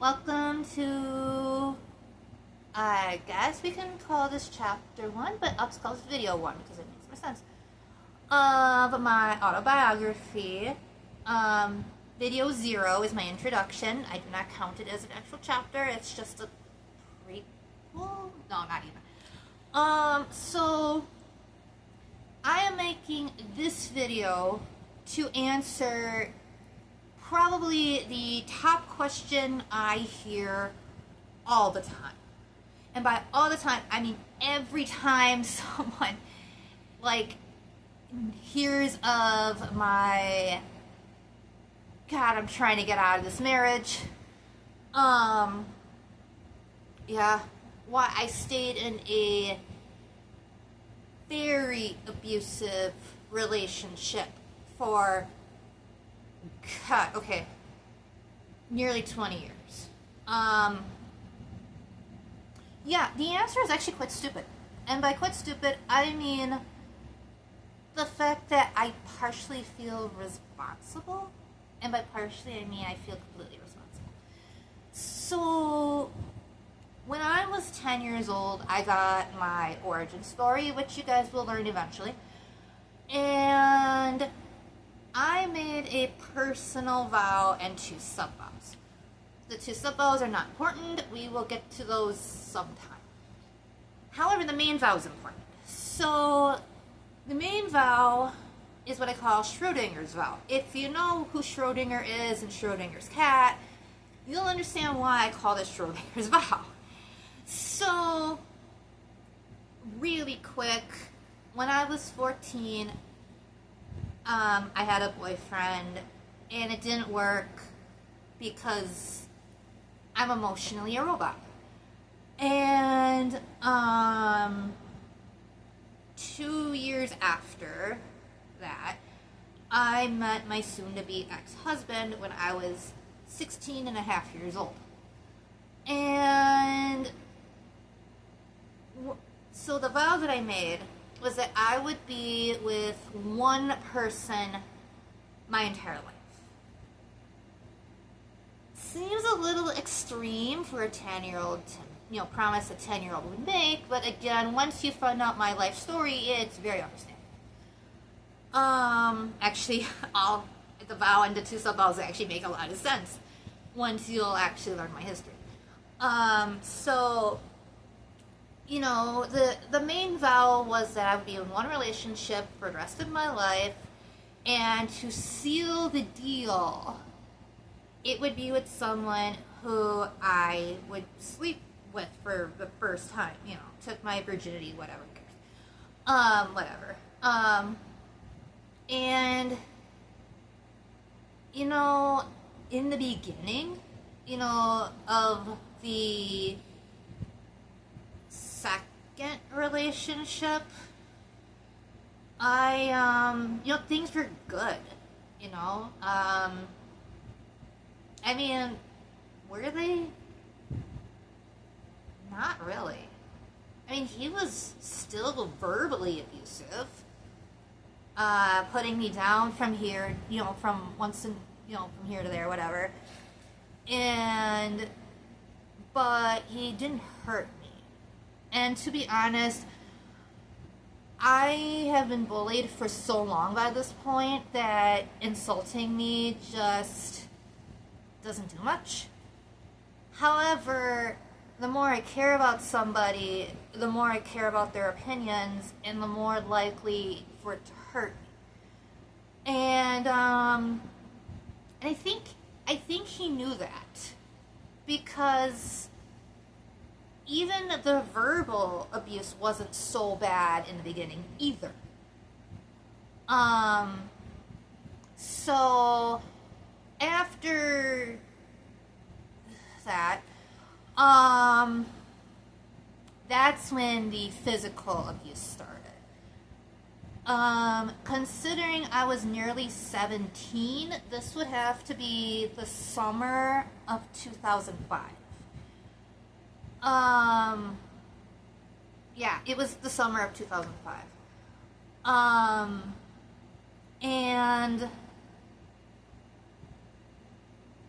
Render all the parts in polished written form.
Welcome to, I guess we can call this chapter 1, but I'll just call this video 1 because it makes more sense, of my autobiography. Video 0 is my introduction. I do not count it as an actual chapter. It's just a prequel? No, not even. So I am making this video to answer probably the top question I hear all the time. And by all the time, I mean every time someone hears of my, God, I'm trying to get out of this marriage. Yeah, why I stayed in a very abusive relationship for, God, okay, nearly 20 years. Yeah, the answer is actually quite stupid. And by quite stupid, I mean the fact that I partially feel responsible. And by partially, I mean I feel completely responsible. So, when I was 10 years old, I got my origin story, which you guys will learn eventually. And I made a personal vow and 2 sub-vows. The 2 sub-vows are not important. We will get to those sometime. However, the main vow is important. So, the main vow is what I call Schrodinger's vow. If you know who Schrodinger is and Schrodinger's cat, you'll understand why I call this Schrodinger's vow. So, really quick, when I was 14, I had a boyfriend, and it didn't work because I'm emotionally a robot. And 2 years after that, I met my soon-to-be ex-husband when I was 16 and a half years old. And so the vow that I made was that I would be with one person my entire life. Seems a little extreme for a 10-year-old to, promise a 10-year-old would make, but again, once you find out my life story, it's very understandable. Actually, the vow and the 2 sub-vows actually make a lot of sense once you'll actually learn my history. So, the main vow was that I would be in one relationship for the rest of my life, and to seal the deal, it would be with someone who I would sleep with for the first time, took my virginity, whatever. Whatever. And, in the beginning, of the second relationship, things were good, I mean, were they? Not really. I mean, he was still verbally abusive, putting me down from here, from from here to there, whatever. But he didn't hurt me. And to be honest, I have been bullied for so long by this point that insulting me just doesn't do much. However, the more I care about somebody, the more I care about their opinions, and the more likely for it to hurt me. And I think he knew that, because even the verbal abuse wasn't so bad in the beginning either. So after that, that's when the physical abuse started. Considering I was nearly 17, this would have to be the summer of 2005. Yeah, it was the summer of 2005. And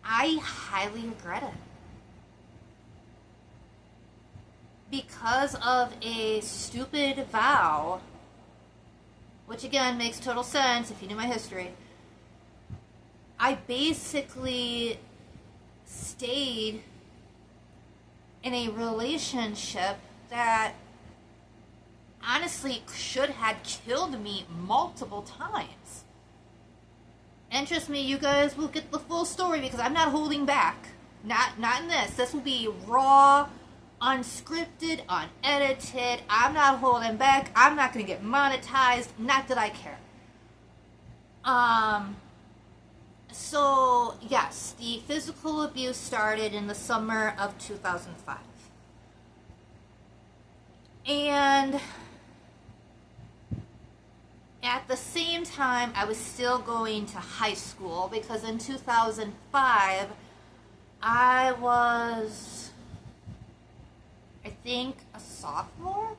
I highly regret it. because of a stupid vow, which again makes total sense if you knew my history, I basically stayed in a relationship that honestly should have killed me multiple times. And trust me, you guys will get the full story because I'm not holding back. Not in this. This will be raw, unscripted, unedited. I'm not holding back. I'm not going to get monetized. Not that I care. So, yes, the physical abuse started in the summer of 2005. And at the same time, I was still going to high school because in 2005, I was, I think, a sophomore?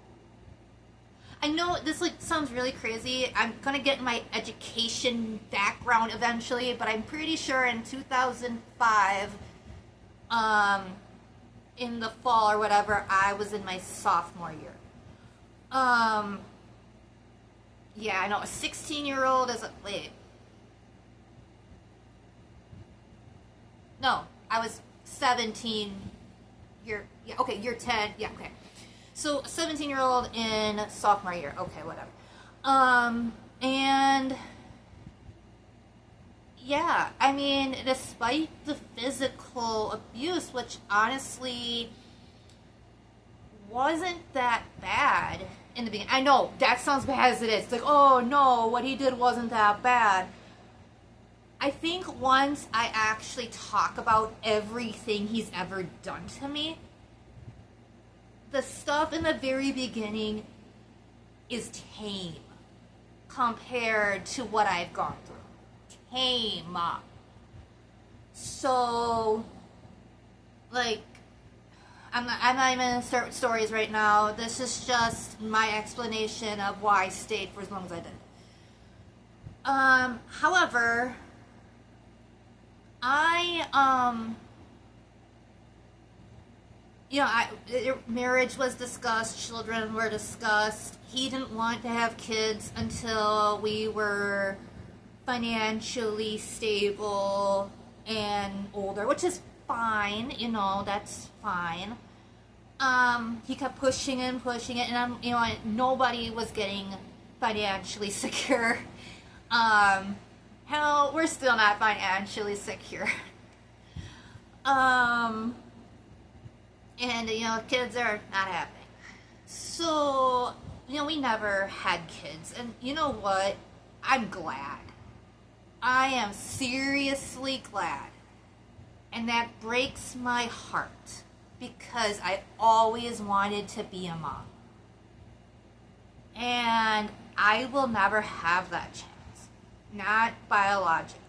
I know this sounds really crazy. I'm gonna get my education background eventually, but I'm pretty sure in 2005, in the fall or whatever, I was in my sophomore year. Yeah, I know a 16-year-old is wait. No, I was 17. Year 10. Yeah, okay. So, 17-year-old in sophomore year. Okay, whatever. And yeah, I mean, despite the physical abuse, which honestly wasn't that bad in the beginning. I know, that sounds bad as it is. It's like, oh no, what he did wasn't that bad. I think once I actually talk about everything he's ever done to me, the stuff in the very beginning is tame compared to what I've gone through. Tame. So, like, I'm not even going to start stories right now. This is just my explanation of why I stayed for as long as I did. However, marriage was discussed, children were discussed. He didn't want to have kids until we were financially stable and older, which is fine, that's fine. He kept pushing it, and nobody was getting financially secure. Hell, we're still not financially secure. And, kids are not happening. So, we never had kids. And you know what? I'm glad. I am seriously glad. And that breaks my heart because I always wanted to be a mom. And I will never have that chance. Not biologically.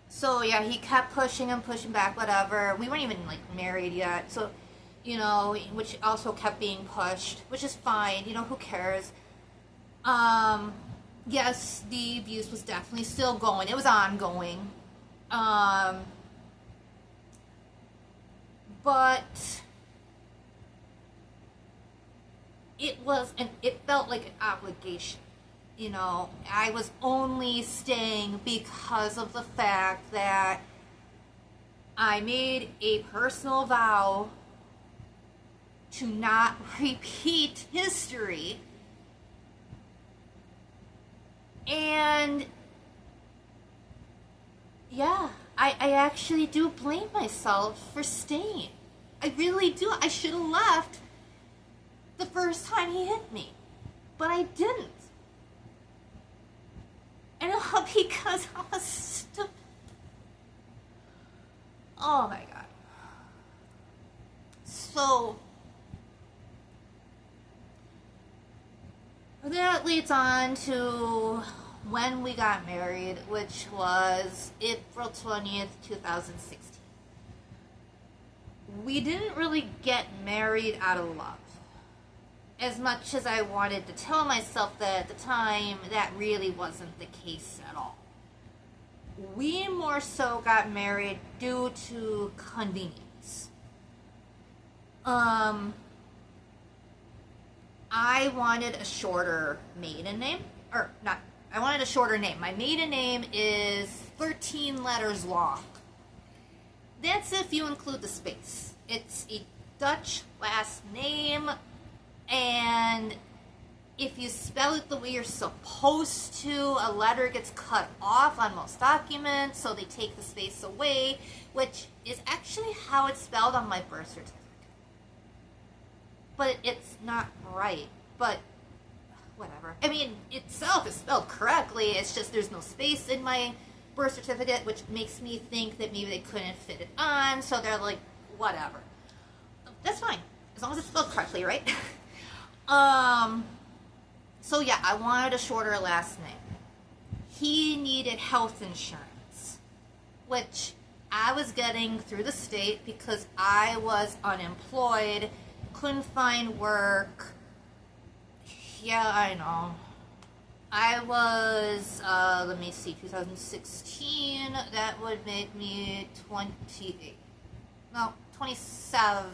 So yeah, he kept pushing and pushing back, whatever. We weren't even married yet, so which also kept being pushed, which is fine. Who cares? Yes, the abuse was definitely still going. It was ongoing. But it felt like an obligation. I was only staying because of the fact that I made a personal vow to not repeat history. And yeah, I actually do blame myself for staying. I really do. I should have left the first time he hit me, but I didn't. And all because I was stupid. Oh my god. So that leads on to when we got married, which was April 20th, 2016. We didn't really get married out of love. As much as I wanted to tell myself that at the time, that really wasn't the case at all. We more so got married due to convenience. Um, I wanted a shorter maiden name. Or, not, I wanted a shorter name. My maiden name is 13 letters long. That's if you include the space. It's a Dutch last name, and if you spell it the way you're supposed to, a letter gets cut off on most documents, so they take the space away, which is actually how it's spelled on my birth certificate. But it's not right. But whatever. I mean, itself is spelled correctly, it's just there's no space in my birth certificate, which makes me think that maybe they couldn't fit it on, so they're like, whatever. That's fine, as long as it's spelled correctly, right? So yeah, I wanted a shorter last name. He needed health insurance, which I was getting through the state because I was unemployed, couldn't find work. Yeah, I know. I was, let me see, 2016, that would make me 28. No, 27,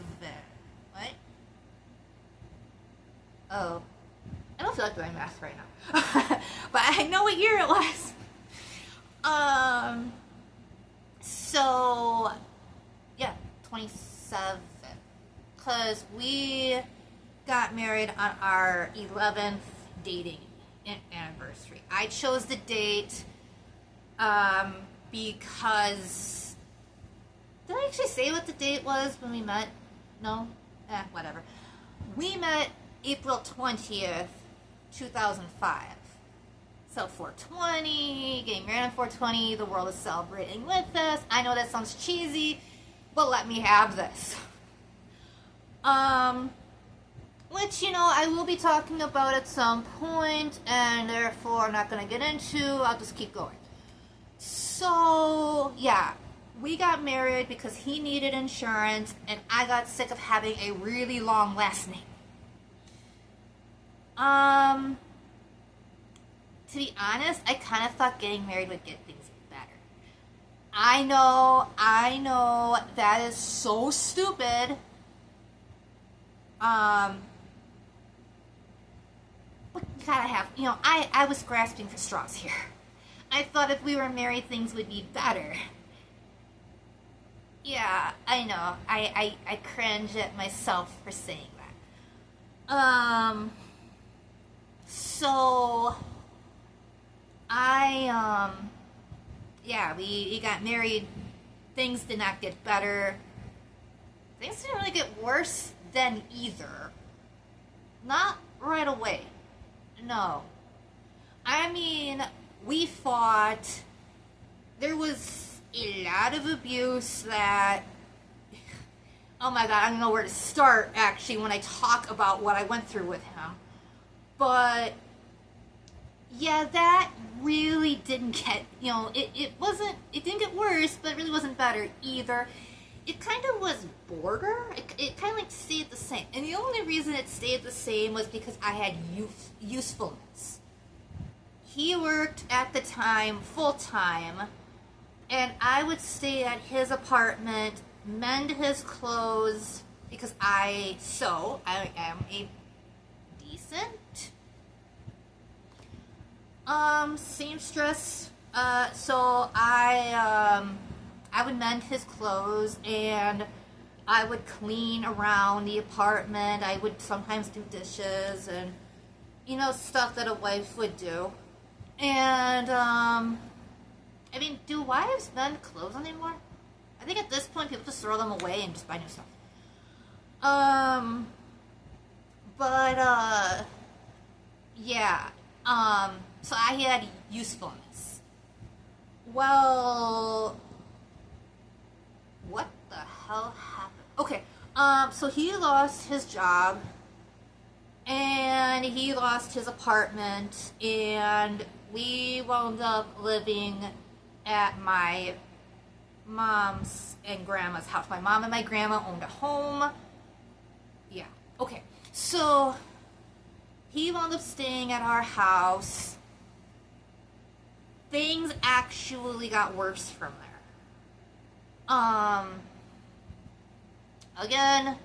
right? Oh, I don't feel like doing math right now. But I know what year it was. So, yeah, 27. Because we got married on our 11th dating anniversary. I chose the date because... Did I actually say what the date was when we met? No? Whatever. We met April 20th, 2005. So 420, getting married on 420, the world is celebrating with us. I know that sounds cheesy, but let me have this. Which, you know, I will be talking about at some point, and therefore I'm not going to get into. I'll just keep going. So, yeah, we got married because he needed insurance, and I got sick of having a really long last name. To be honest, I kind of thought getting married would get things better. I know, that is so stupid. But you gotta have, you know, I was grasping for straws here. I thought if we were married, things would be better. Yeah, I know. I cringe at myself for saying that. So, yeah, we got married. Things did not get better. Things didn't really get worse then either. Not right away. No. I mean, we fought. There was a lot of abuse that... Oh my god, I don't know where to start, actually, when I talk about what I went through with him. But, yeah, that really didn't get, you know, it didn't get worse, but it really wasn't better either. It kind of was border. It kind of like stayed the same. And the only reason it stayed the same was because I had usefulness. He worked at the time full-time, and I would stay at his apartment, mend his clothes, because I am a decent seamstress. So I would mend his clothes, and I would clean around the apartment. I would sometimes do dishes and, you know, stuff that a wife would do. And, I mean, do wives mend clothes anymore? I think at this point people just throw them away and just buy new stuff. Yeah. So I had usefulness. Well, what the hell happened? Okay, so he lost his job, and he lost his apartment, and we wound up living at my mom's and grandma's house. My mom and my grandma owned a home. Yeah, okay. So, he wound up staying at our house. Things actually got worse from there. Again,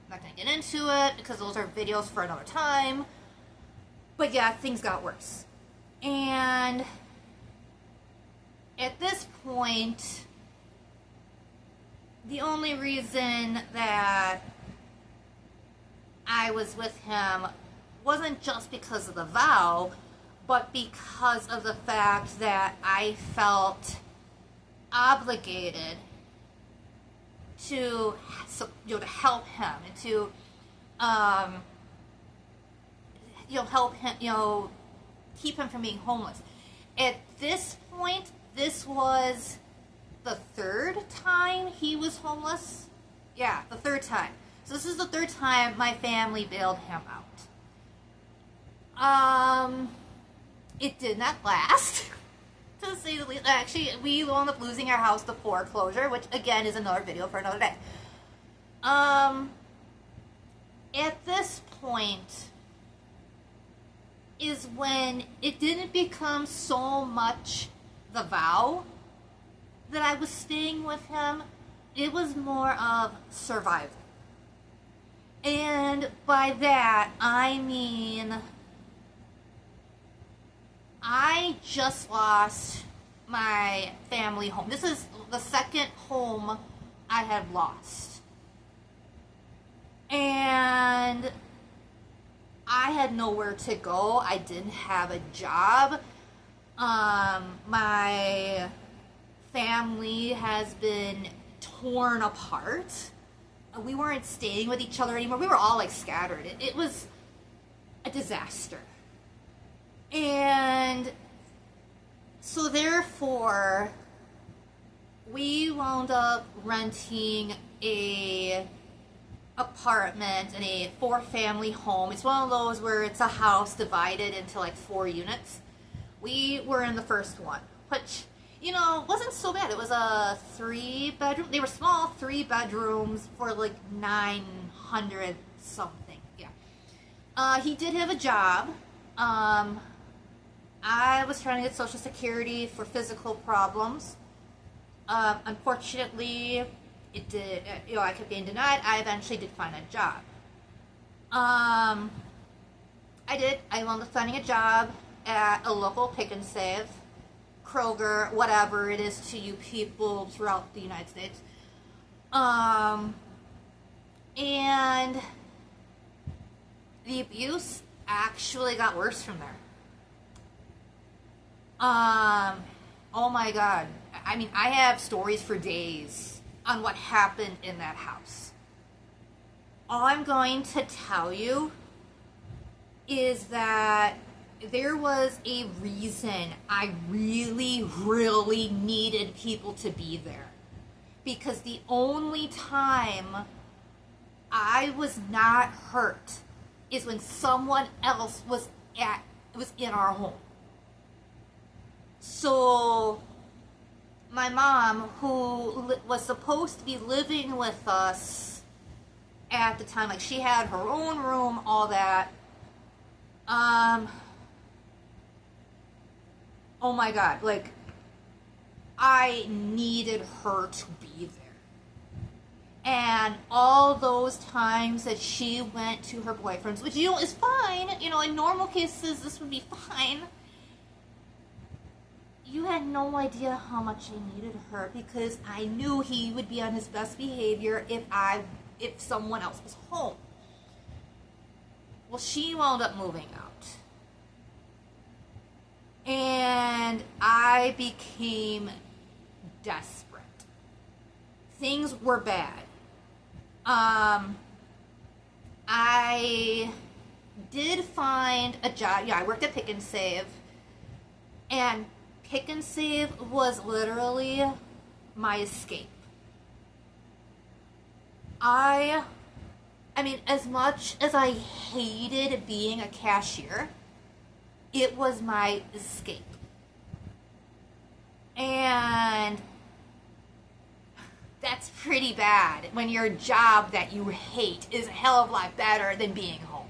I'm not going to get into it because those are videos for another time. But yeah, things got worse. And at this point, the only reason that I was with him wasn't just because of the vow, but because of the fact that I felt obligated to, to help him and to, help him, keep him from being homeless. At this point, this was the third time he was homeless. Yeah, the third time. So this is the third time my family bailed him out. It did not last, to say the least. Actually, we wound up losing our house to foreclosure, which again is another video for another day. At this point is when it didn't become so much the vow that I was staying with him. It was more of survival. And by that, I mean, I just lost my family home. This is the second home I had lost. And I had nowhere to go. I didn't have a job. My family has been torn apart. We weren't staying with each other anymore. We were all like scattered. It was a disaster. And so therefore, we wound up renting a apartment in a 4-family home. It's one of those where it's a house divided into like 4 units. We were in the first one, which, wasn't so bad. It was a 3-bedroom. They were small, 3 bedrooms for like 900 something. Yeah. He did have a job. I was trying to get Social Security for physical problems. Unfortunately, it did. I kept getting denied. I eventually did find a job. I wound up finding a job at a local Pick and Save, Kroger, whatever it is to you people throughout the United States. And the abuse actually got worse from there. Oh my God. I mean, I have stories for days on what happened in that house. All I'm going to tell you is that there was a reason I really, really needed people to be there. Because the only time I was not hurt is when someone else was in our home. So my mom, who was supposed to be living with us at the time, like she had her own room, all that. Oh my God, like I needed her to be there. And all those times that she went to her boyfriend's, which, is fine. In normal cases, this would be fine. You had no idea how much I needed her, because I knew he would be on his best behavior if someone else was home. Well, she wound up moving out. And I became desperate. Things were bad. I did find a job. Yeah, I worked at Pick and Save. And Pick and Save was literally my escape. I mean, as much as I hated being a cashier, it was my escape. And that's pretty bad when your job that you hate is a hell of a lot better than being home.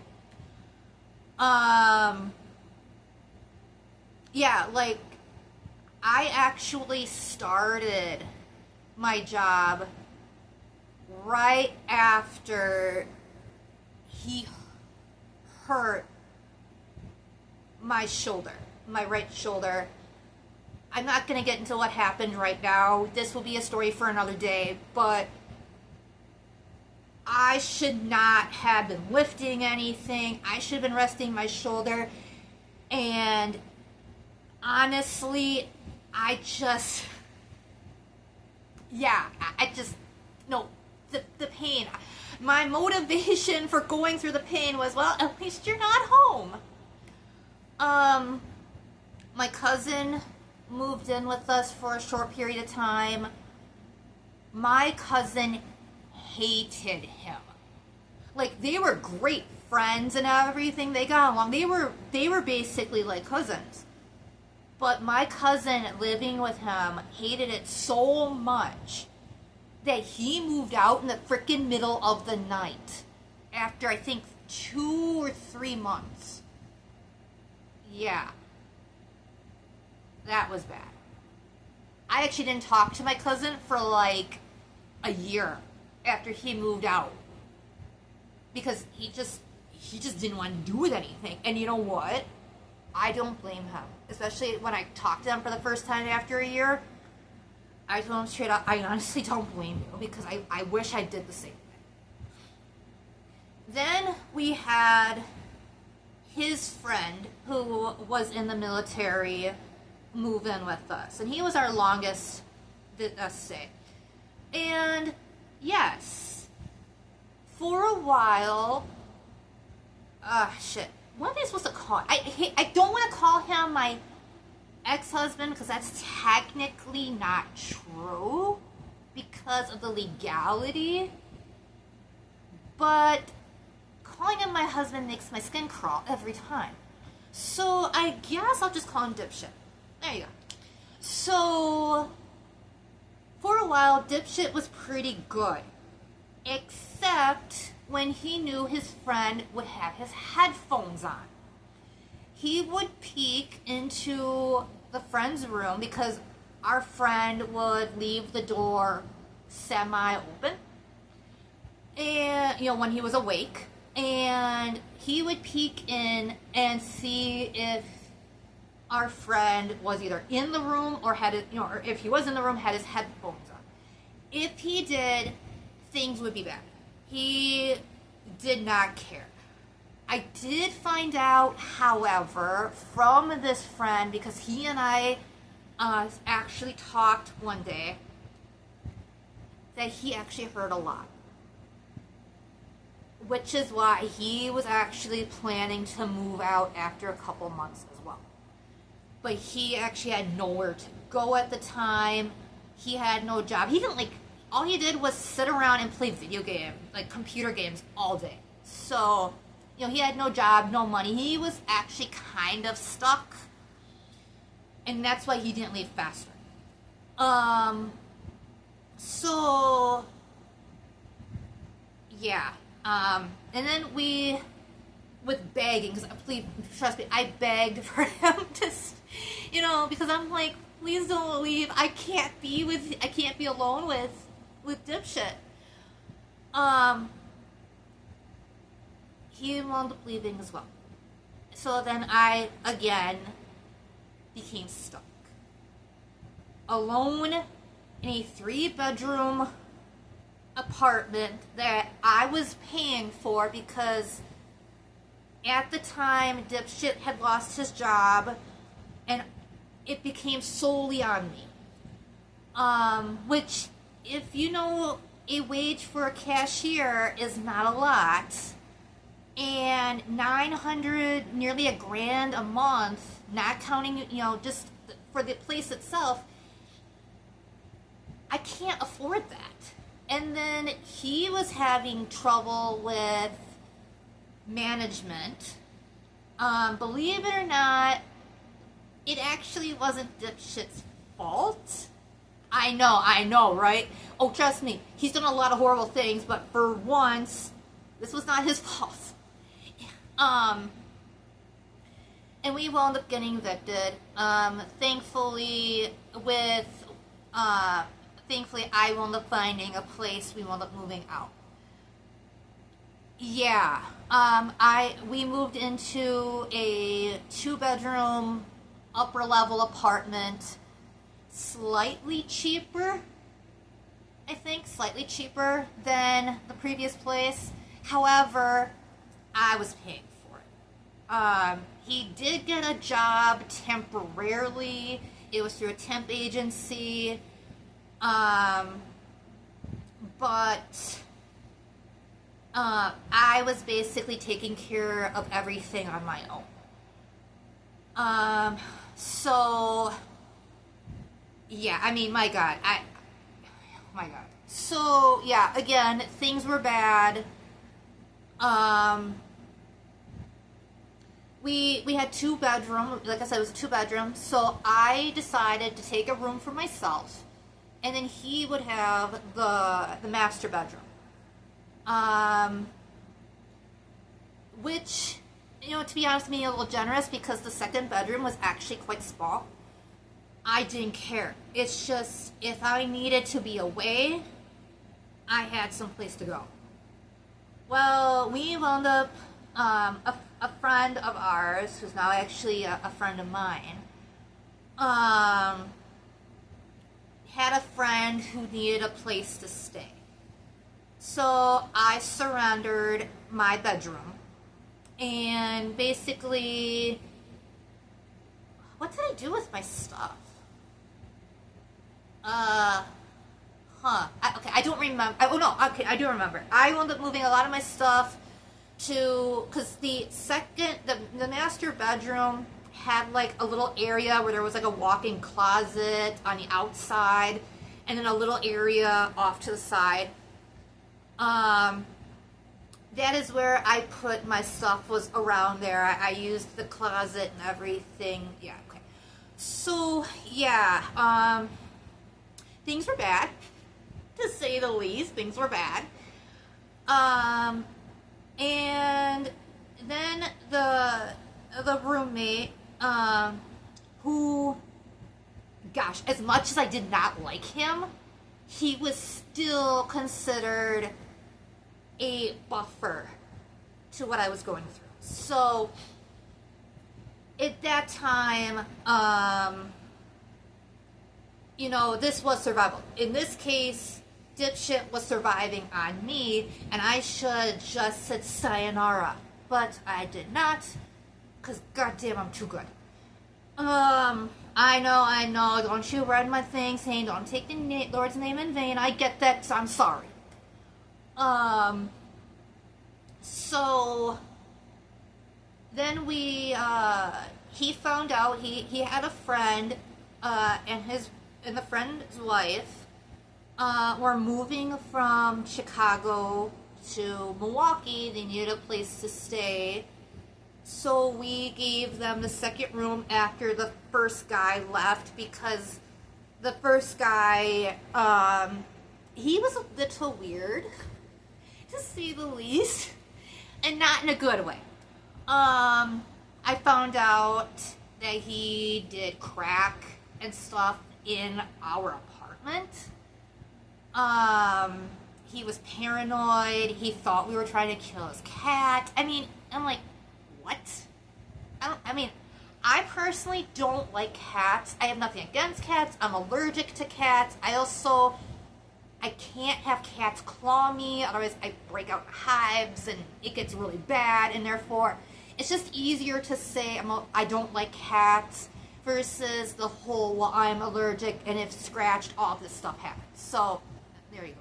Yeah, like, I actually started my job right after he hurt my shoulder, my right shoulder. I'm not going to get into what happened right now. This will be a story for another day, but I should not have been lifting anything. I should have been resting my shoulder. And honestly, I just no, the pain. My motivation for going through the pain was, well, at least you're not home. My cousin moved in with us for a short period of time. My cousin hated him. Like, they were great friends and everything. They got along. They were basically like cousins. But my cousin living with him hated it so much that he moved out in the freaking middle of the night after, I think, 2 or 3 months. Yeah. That was bad. I actually didn't talk to my cousin for like a year after he moved out. Because he just didn't want to do with anything. And you know what? I don't blame him. Especially when I talked to him for the first time after a year. I told him straight up, I honestly don't blame you. Because I wish I did the same thing. Then we had his friend who was in the military move in with us. And he was our longest stay. And yes, for a while, what am I supposed to call it? I don't want to call him my ex-husband because that's technically not true because of the legality. But calling him my husband makes my skin crawl every time. So I guess I'll just call him dipshit. There you go. So for a while, dipshit was pretty good. Except when he knew his friend would have his headphones on. He would peek into the friend's room because our friend would leave the door semi-open. And, when he was awake. And he would peek in and see if our friend was either in the room or or if he was in the room, had his headphones on. If he did, things would be bad. He did not care. I did find out, however, from this friend, because he and I actually talked one day, that he actually heard a lot. Which is why he was actually planning to move out after a couple months as well. But he actually had nowhere to go at the time. He had no job. He didn't all he did was sit around and play video games, like computer games all day. So, he had no job, no money. He was actually kind of stuck. And that's why he didn't leave faster. So, yeah. And then with begging, because please, trust me, I begged for him to, because I'm like, please don't leave. I can't be alone with dipshit. He wound up leaving as well. So then I, again, became stuck. Alone in a 3-bedroom apartment that I was paying for because at the time dipshit had lost his job and it became solely on me. Which, if you know, a wage for a cashier is not a lot. And $900, nearly $1,000 a month, not counting, just for the place itself, I can't afford that. And then he was having trouble with management. Believe it or not, it actually wasn't dipshit's fault. I know, right? Oh, trust me, he's done a lot of horrible things, but for once, this was not his fault. And we wound up getting evicted. Thankfully, I wound up finding a place. We wound up moving out. Yeah. We moved into a 2 bedroom upper level apartment, slightly cheaper, I think, slightly cheaper than the previous place. However, I was paying for it. He did get a job temporarily. It was through a temp agency. But I was basically taking care of everything on my own. So yeah, I mean, my God. So yeah, again, things were bad. We had 2 bedroom, like I said, it was a 2 bedroom. So I decided to take a room for myself, and then he would have the master bedroom. Which, to be honest, made me a little generous because the second bedroom was actually quite small. I didn't care. It's just, if I needed to be away, I had someplace to go. Well, we wound up, a friend of ours, who's now actually a friend of mine, had a friend who needed a place to stay. So I surrendered my bedroom. And basically, what did I do with my stuff? Okay, I don't remember. Oh no, okay, I do remember. I wound up moving a lot of my stuff because the master bedroom had like a little area where there was like a walk-in closet on the outside, and then a little area off to the side. That is where I put my stuff, was around there. I used the closet and everything. Yeah, okay. So, yeah, things were bad, to say the least. Things were bad. And then the roommate, who, gosh, as much as I did not like him, he was still considered a buffer to what I was going through. So at that time, this was survival. In this case, dipshit was surviving on me, and I should just said sayonara, but I did not, because goddamn, I'm too good. I know, don't you read my thing saying don't take the Lord's name in vain. I get that, so I'm sorry. So then he found out he had a friend, and the friend's wife, were moving from Chicago to Milwaukee. They needed a place to stay. So we gave them the second room after the first guy left, because the first guy, he was a little weird, to say the least, and not in a good way. I found out that he did crack and stuff in our apartment. He was paranoid. He thought we were trying to kill his cat. I mean, I'm like, what? I personally don't like cats. I have nothing against cats. I'm allergic to cats. I can't have cats claw me, otherwise I break out hives and it gets really bad, and therefore it's just easier to say I don't like cats versus the whole, well, I'm allergic, and if scratched, all this stuff happens. So there you go.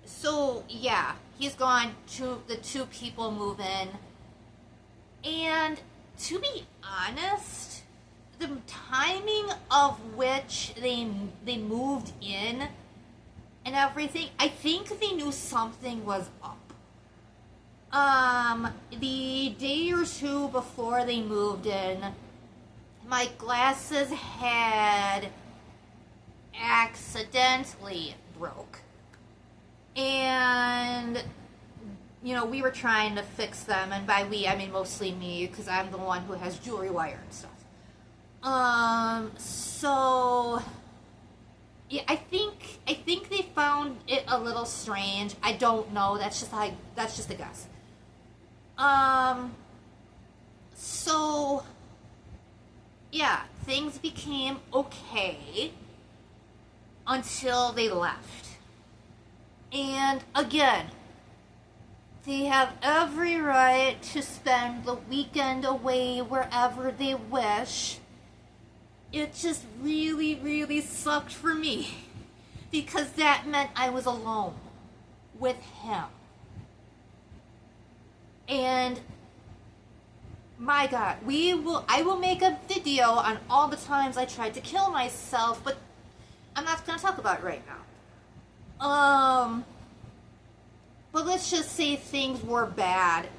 So yeah, he's gone. The 2 people move in, and to be honest, the timing of which they moved in and everything, I think they knew something was up. The day or 2 before they moved in, my glasses had accidentally broke. And, we were trying to fix them, and by we, I mean mostly me, because I'm the one who has jewelry wire and stuff. So yeah, I think they found it a a little strange. I don't know. That's just a guess. So yeah, things became okay until they left. And again, they have every right to spend the weekend away wherever they wish. It just really, really sucked for me because that meant I was alone with him. And my God, I will make a video on all the times I tried to kill myself, but I'm not going to talk about it right now. But let's just say things were bad.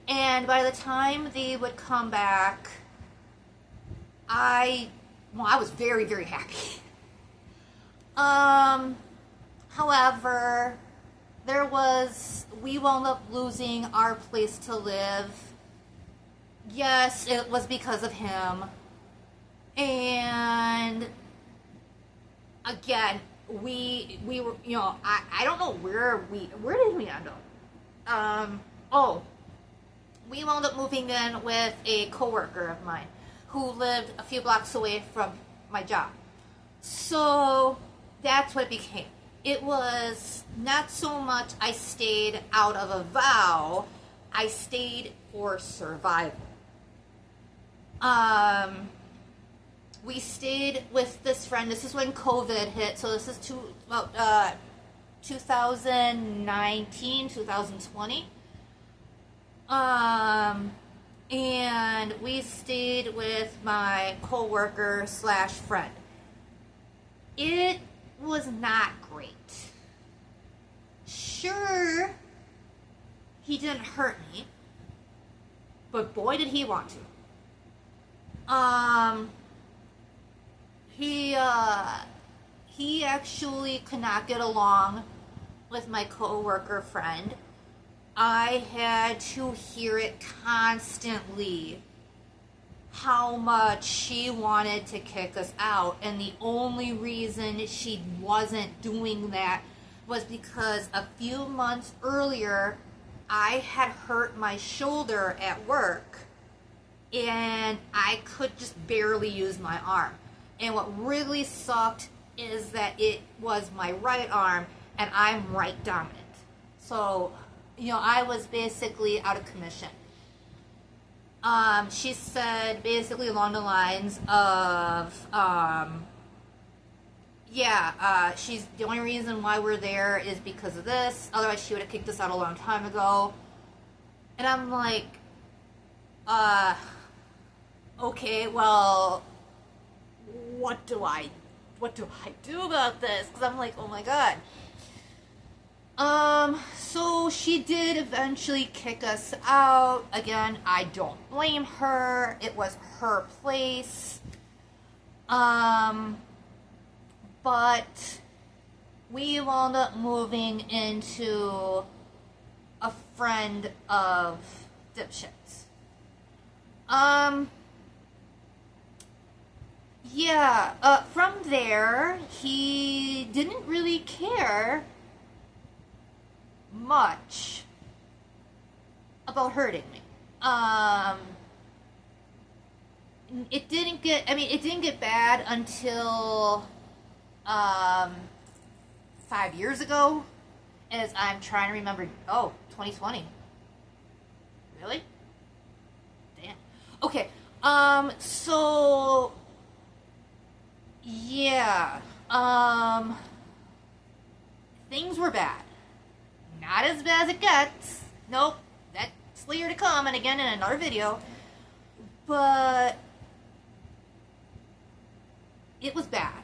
And by the time they would come back, I was very, very happy. However, we wound up losing our place to live. Yes, it was because of him. And again, we were, I don't know where did we end up? We wound up moving in with a coworker of mine who lived a few blocks away from my job. So that's what it became. It was not so much I stayed out of a vow, I stayed for survival. We stayed with this friend. This is when COVID hit, so this is 2019, 2020. And we stayed with my coworker / friend. It was not great. Sure, he didn't hurt me, but boy did he want to. He actually could not get along with my coworker friend. I had to hear it constantly how much she wanted to kick us out, and the only reason she wasn't doing that was because a few months earlier I had hurt my shoulder at work and I could just barely use my arm. And what really sucked is that it was my right arm and I'm right dominant. So, I was basically out of commission. She said basically along the lines of, she's the only reason why we're there is because of this. Otherwise, she would have kicked us out a long time ago. And I'm like, okay, well, what do I do about this? Because I'm like, oh my God. So she did eventually kick us out. Again, I don't blame her. It was her place. But we wound up moving into a friend of dipshits. From there, he didn't really care much about hurting me. It didn't get bad until 5 years ago, as I'm trying to remember. 2020. Really? Damn. Okay. So yeah. Things were bad. Not as bad as it gets. Nope. That's later to come, and again in another video. But it was bad.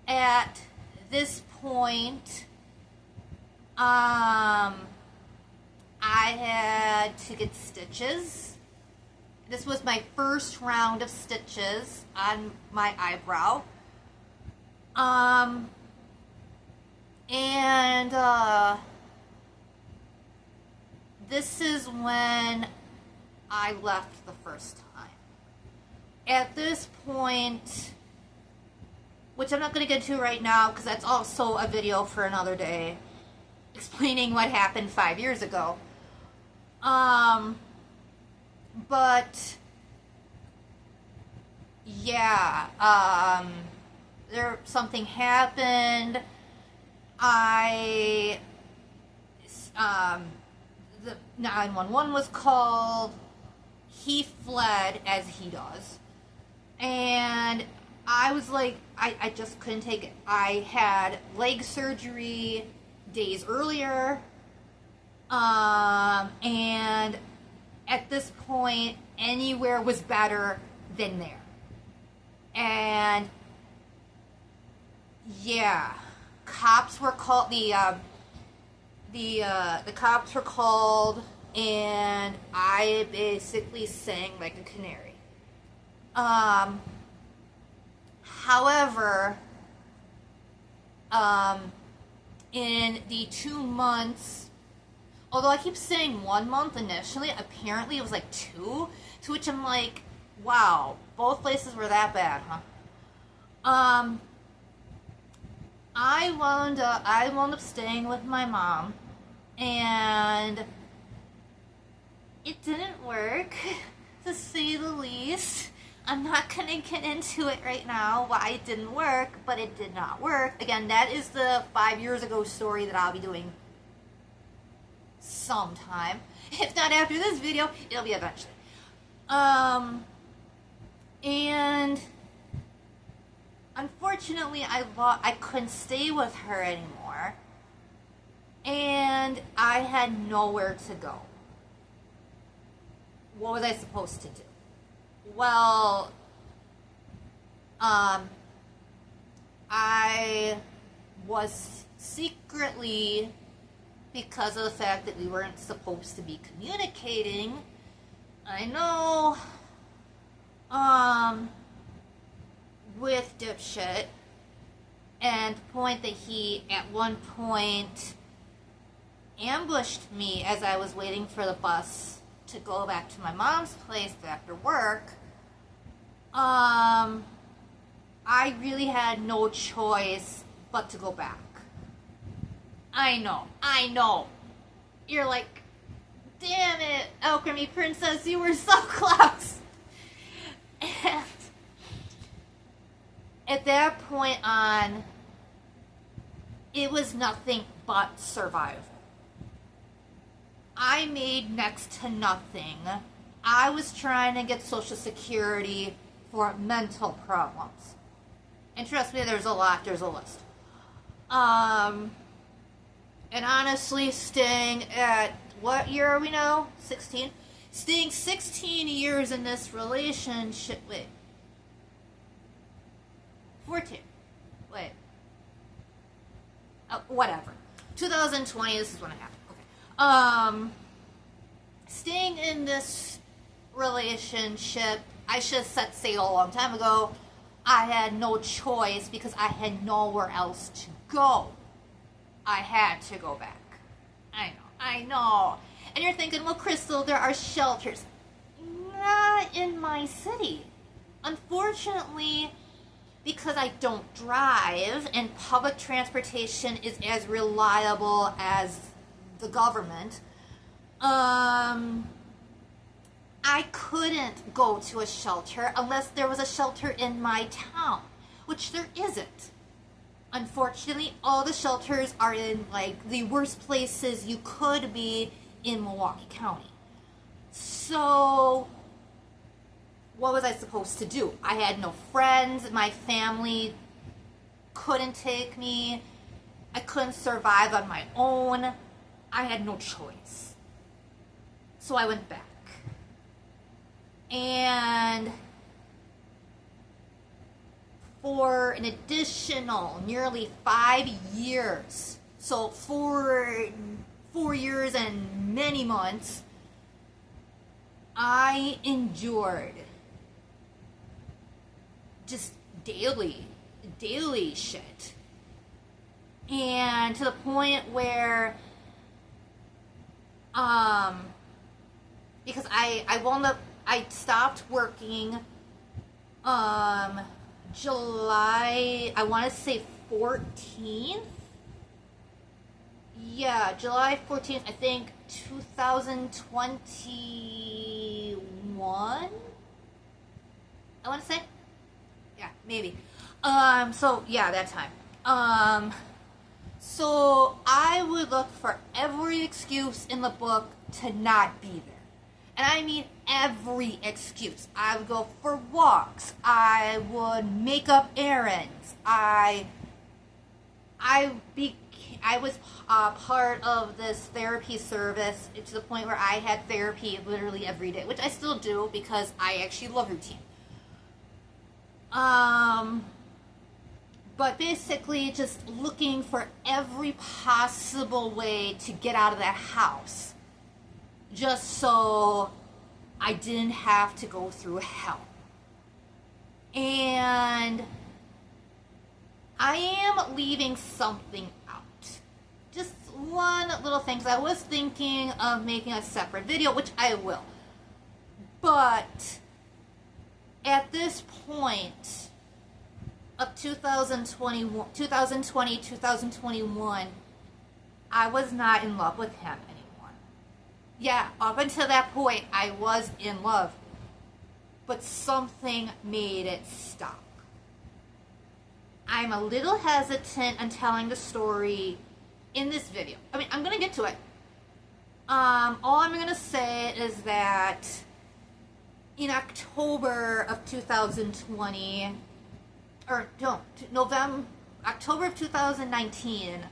At this point, I had to get stitches. This was my first round of stitches on my eyebrow. This is when I left the first time. At this point, which I'm not going to get to right now because that's also a video for another day, explaining what happened 5 years ago. But yeah, something happened. The 911 was called. He fled, as he does, and I was like, I just couldn't take it. I had leg surgery days earlier, and at this point, anywhere was better than there. And yeah, cops were called. The cops were called, and I basically sang like a canary. However, in the 2 months, although I keep saying 1 month initially, apparently it was like 2, to which I'm like, wow, both places were that bad, huh? I wound up staying with my mom, and it didn't work, to say the least. I'm not gonna get into it right now why it didn't work, but it did not work. Again, that is the 5 years ago story that I'll be doing sometime. If not after this video, it'll be eventually. And unfortunately, I couldn't stay with her anymore, and I had nowhere to go. What was I supposed to do? Well, I was secretly, because of the fact that we weren't supposed to be communicating, I know, with dipshit, and the point that he, at one point, ambushed me as I was waiting for the bus to go back to my mom's place after work. I really had no choice but to go back. I know. You're like, damn it, Alchemy Princess, you were so close. And at that point on, it was nothing but survival. I made next to nothing. I was trying to get Social Security for mental problems. And trust me, there's a list. And honestly, staying at, what year are we now? 16? Staying 16 years in this relationship, 14. Whatever. 2020, this is when it happened. Staying in this relationship, I should have set sail a long time ago. I had no choice because I had nowhere else to go. I had to go back. I know. And you're thinking, well, Crystal, there are shelters. Not in my city. Unfortunately, because I don't drive and public transportation is as reliable as the government, I couldn't go to a shelter unless there was a shelter in my town, which there isn't. Unfortunately, all the shelters are in, like, the worst places you could be in Milwaukee County. So, what was I supposed to do? I had no friends. My family couldn't take me. I couldn't survive on my own. I had no choice. So I went back. And for an additional nearly 5 years, so 4 years and many months, I endured just daily shit. And to the point where, because I stopped working, July, I want to say 14th. Yeah, July 14th, I think 2021. I want to say. Yeah, maybe. So yeah, that time. So I would look for every excuse in the book to not be there. And I mean every excuse. I would go for walks. I would make up errands. I was part of this therapy service to the point where I had therapy literally every day, which I still do because I actually love routine. But basically just looking for every possible way to get out of that house, just so I didn't have to go through hell. And I am leaving something out. Just one little thing, because I was thinking of making a separate video, which I will. But at this point of 2020, 2021, I was not in love with him anymore. Yeah, up until that point, I was in love. But something made it stop. I'm a little hesitant on telling the story in this video. I mean, I'm going to get to it. All I'm going to say is that in October of 2020, or no, October of 2019,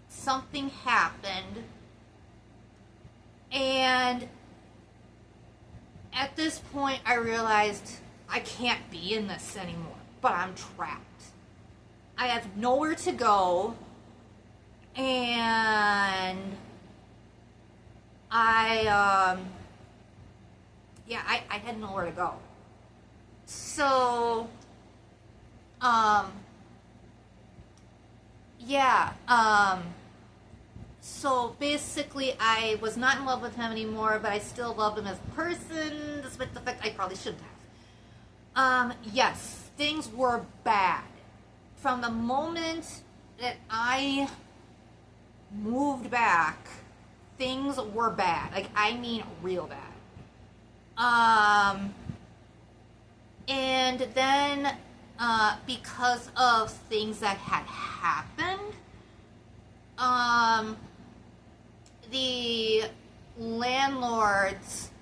something happened. And at this point, I realized I can't be in this anymore, but I'm trapped. I have nowhere to go, and I had nowhere to go. So, so basically I was not in love with him anymore, but I still loved him as a person, despite the fact I probably shouldn't have. Yes, things were bad. From the moment that I moved back, things were bad. Like, I mean real bad. And then, because of things that had happened, the landlords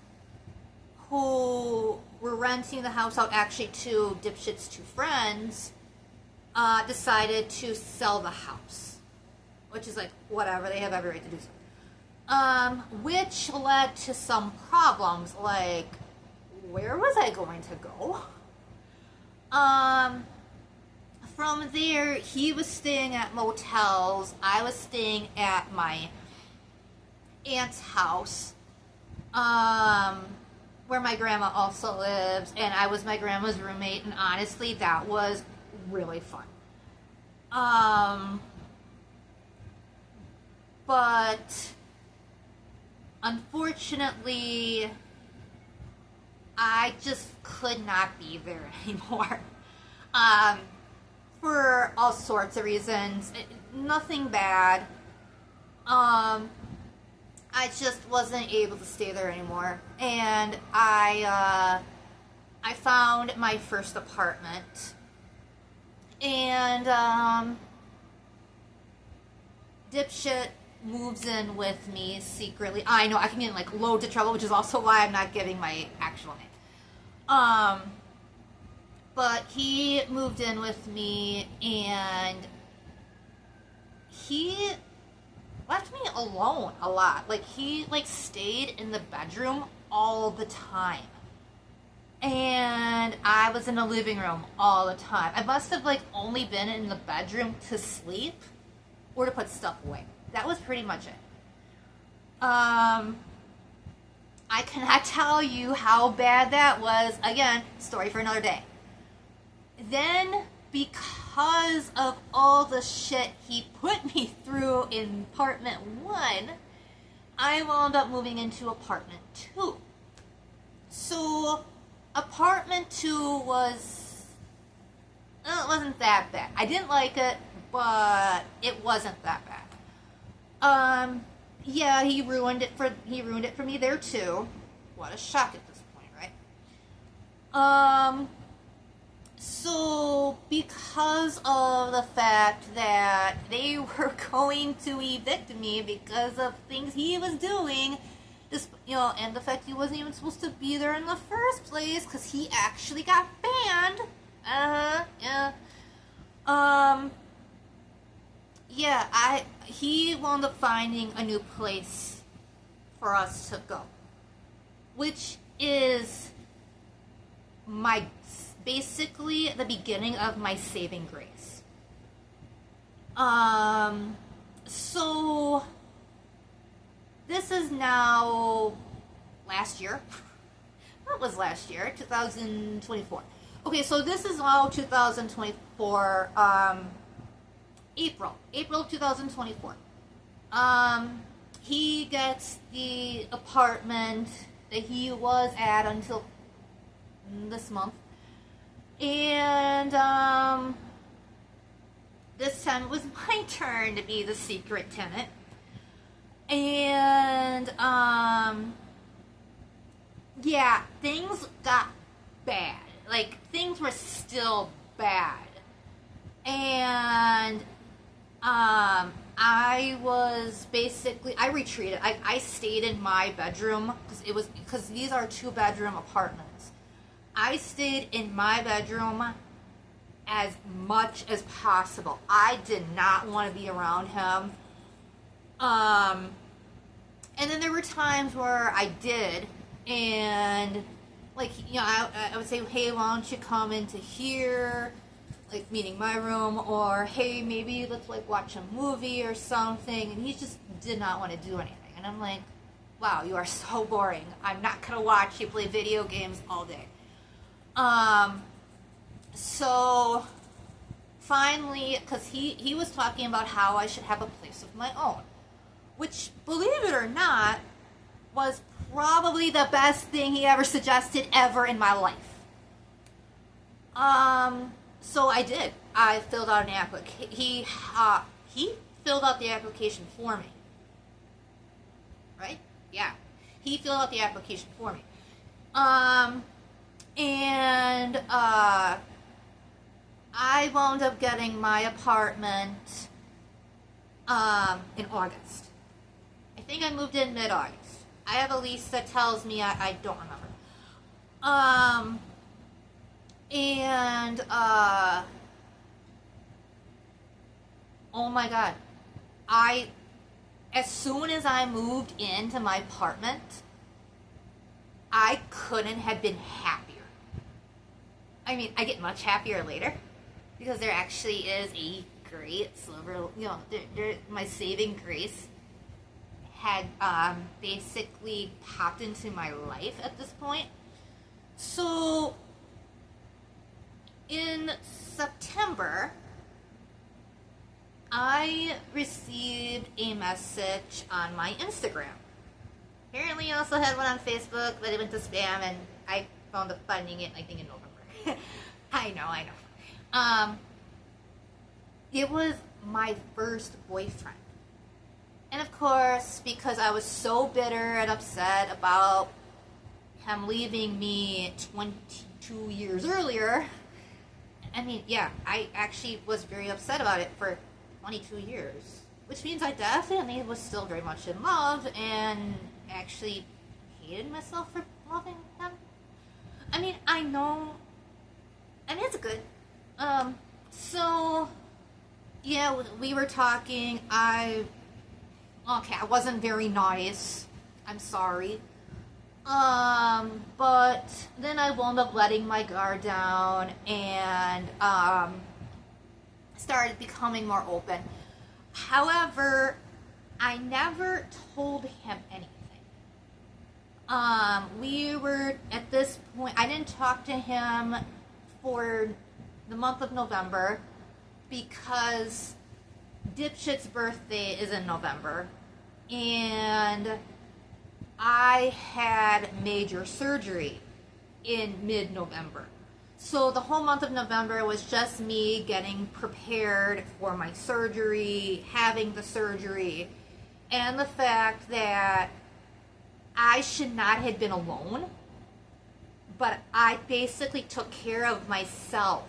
who were renting the house out actually to dipshits, to friends, decided to sell the house, which is like, whatever, they have every right to do so. Which led to some problems, like, where was I going to go? From there, he was staying at motels, I was staying at my aunt's house, where my grandma also lives, and I was my grandma's roommate, and honestly, that was really fun. But unfortunately, I just could not be there anymore. For all sorts of reasons. Nothing bad. I just wasn't able to stay there anymore. And I found my first apartment. And, dipshit moves in with me secretly. I know I can get in like loads of trouble, which is also why I'm not giving my actual name. But he moved in with me, and he left me alone a lot. Like, he like stayed in the bedroom all the time. And I was in the living room all the time. I must have like only been in the bedroom to sleep or to put stuff away. That was pretty much it. I cannot tell you how bad that was. Again, story for another day. Then, because of all the shit he put me through in apartment 1, I wound up moving into apartment 2. So, apartment 2 was it wasn't that bad. I didn't like it, but it wasn't that bad. Yeah, he ruined it for me there too. What a shock at this point, right? So because of the fact that they were going to evict me because of things he was doing, this, and the fact he wasn't even supposed to be there in the first place because he actually got banned. Yeah. Yeah, he wound up finding a new place for us to go, which is basically the beginning of my saving grace. So this is now last year. What was last year? 2024. Okay, so this is now 2024, April of 2024. He gets the apartment that he was at until this month. And, this time it was my turn to be the secret tenant. And, yeah, things got bad. Like, things were still bad. And, I retreated. I stayed in my bedroom because these are 2-bedroom apartments. I stayed in my bedroom as much as possible. I did not want to be around him. And then there were times where I did, and like, I would say, hey, why don't you come into here, like, meaning my room, or hey, maybe let's like watch a movie or something, and he just did not want to do anything. And I'm like, wow, you are so boring. I'm not gonna watch you play video games all day. So finally, because he was talking about how I should have a place of my own, which, believe it or not, was probably the best thing he ever suggested ever in my life. So I did. I filled out an application. He filled out the application for me. Right? Yeah. He filled out the application for me. And I wound up getting my apartment in August. I think I moved in mid-August. I have a lease that tells me I don't remember. And oh my god. As soon as I moved into my apartment, I couldn't have been happier. I mean, I get much happier later, because there actually is a great silver, my saving grace had basically popped into my life at this point. So in September, I received a message on my Instagram. Apparently I also had one on Facebook, but it went to spam, and I wound up finding it, I think, in November. I know. It was my first boyfriend. And of course, because I was so bitter and upset about him leaving me 22 years earlier, I mean, yeah, I actually was very upset about it for 22 years. Which means I definitely was still very much in love and actually hated myself for loving him. I mean, I know, and it's good. So, yeah, we were talking. I wasn't very nice. I'm sorry. But then I wound up letting my guard down and, started becoming more open. However, I never told him anything. We were, at this point, I didn't talk to him for the month of November because Dipshit's birthday is in November, and I had major surgery in mid-November. So the whole month of November was just me getting prepared for my surgery, having the surgery, and the fact that I should not have been alone, but I basically took care of myself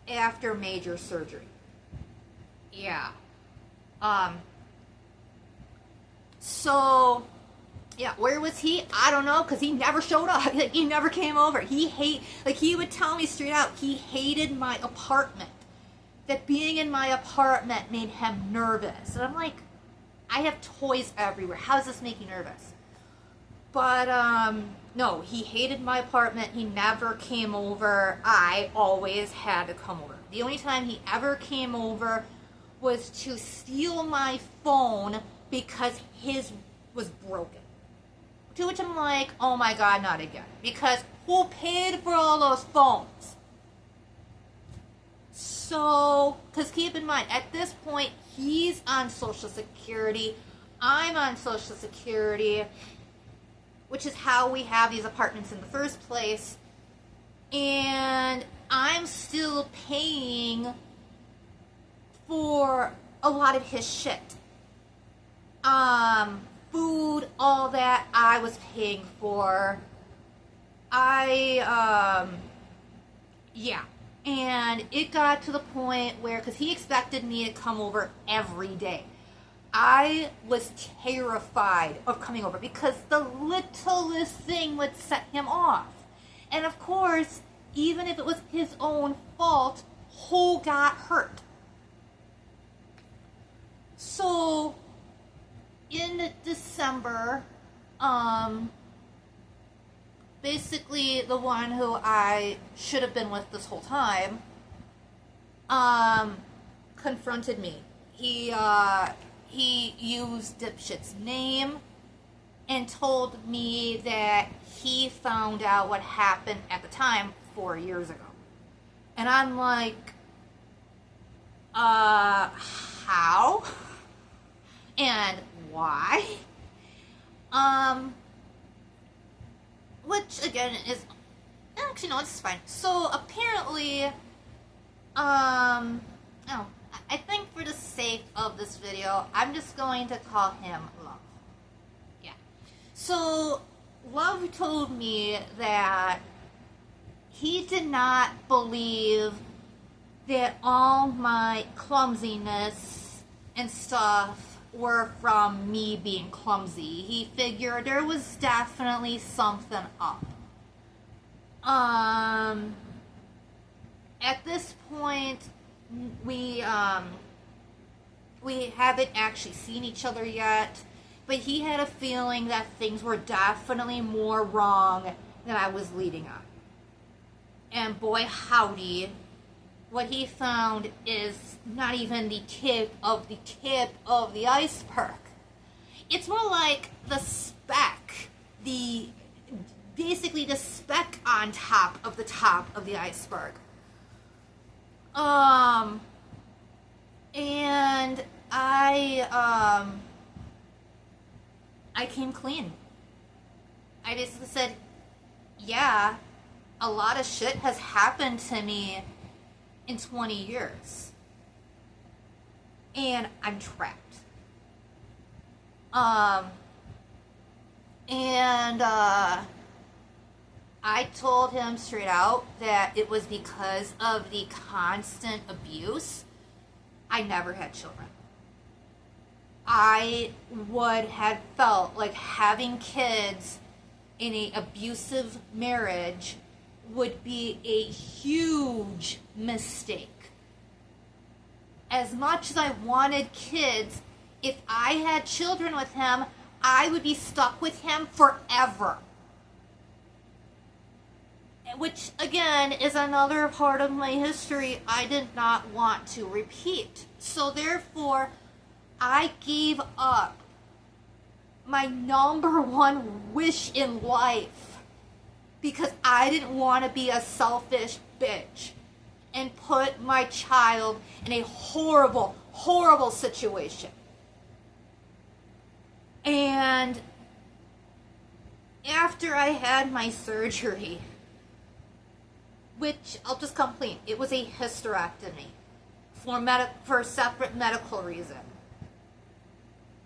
after major surgery. Yeah. So, yeah, where was he? I don't know, because he never showed up. Like, he never came over. He would tell me straight out, he hated my apartment. That being in my apartment made him nervous. And I'm like, I have toys everywhere. How does this make you nervous? But, no, he hated my apartment. He never came over. I always had to come over. The only time he ever came over was to steal my phone because his was broken. To which I'm like, oh my God, not again. Because who paid for all those phones? So, because keep in mind, at this point, he's on Social Security. I'm on Social Security, which is how we have these apartments in the first place. And I'm still paying for a lot of his shit. Food, all that I was paying for. Yeah. And it got to the point where, because he expected me to come over every day. I was terrified of coming over because the littlest thing would set him off. And of course, even if it was his own fault, who got hurt? So, in December, basically the one who I should have been with this whole time, confronted me. He used Dipshit's name and told me that he found out what happened at the time 4 years ago. And I'm like, how? And why? Which again is, actually no, it's fine. So apparently, I think for the sake of this video, I'm just going to call him Love. Yeah. So Love told me that he did not believe that all my clumsiness and stuff were from me being clumsy. He figured there was definitely something up. At this point, we haven't actually seen each other yet, but he had a feeling that things were definitely more wrong than I was leading up. And boy howdy, what he found is not even the tip of the iceberg. It's more like the speck, basically the speck on top of the iceberg. And I came clean. I basically said, yeah, a lot of shit has happened to me in 20 years. And I'm trapped. I told him straight out that it was because of the constant abuse. I never had children. I would have felt like having kids in an abusive marriage would be a huge mistake. As much as I wanted kids, if I had children with him, I would be stuck with him forever. Which, again, is another part of my history I did not want to repeat. So therefore, I gave up my number one wish in life because I didn't want to be a selfish bitch and put my child in a horrible, horrible situation. And after I had my surgery, which I'll just complain. It was a hysterectomy for a separate medical reason.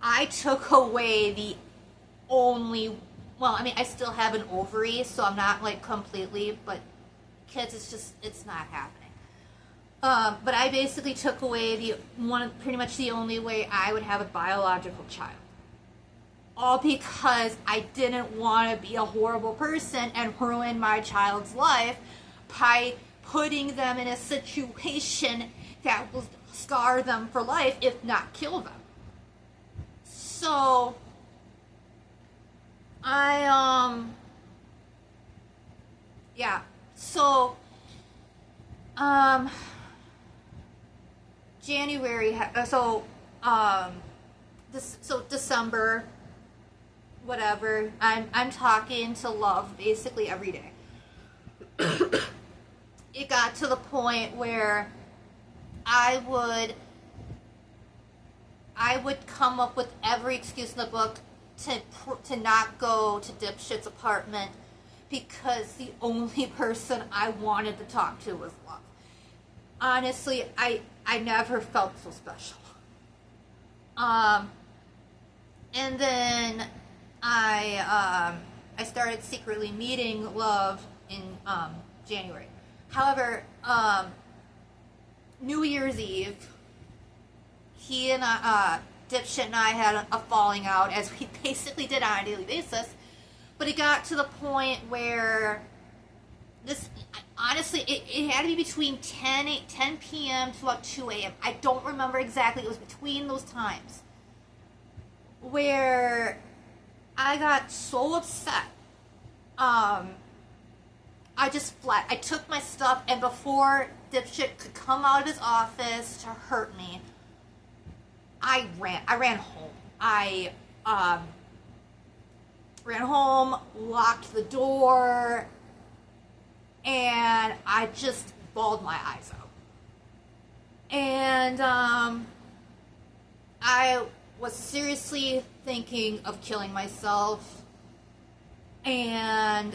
I took away the only, well, I mean, I still have an ovary, so I'm not like completely, but kids, it's not happening. But I basically took away pretty much the only way I would have a biological child. All because I didn't want to be a horrible person and ruin my child's life by putting them in a situation that will scar them for life, if not kill them. So, January, December, whatever, I'm talking to Love basically every day. It got to the point where I would come up with every excuse in the book to not go to Dipshit's apartment because the only person I wanted to talk to was Love. Honestly, I never felt so special. And then I started secretly meeting Love in January. However, New Year's Eve, he and Dipshit and I had a falling out, as we basically did on a daily basis. But it got to the point where honestly, it had to be between 10 p.m. to about 2 a.m. I don't remember exactly. It was between those times where I got so upset. I just fled. I took my stuff, and before Dipshit could come out of his office to hurt me, I ran home. I ran home, locked the door, and I just bawled my eyes out. And I was seriously thinking of killing myself. And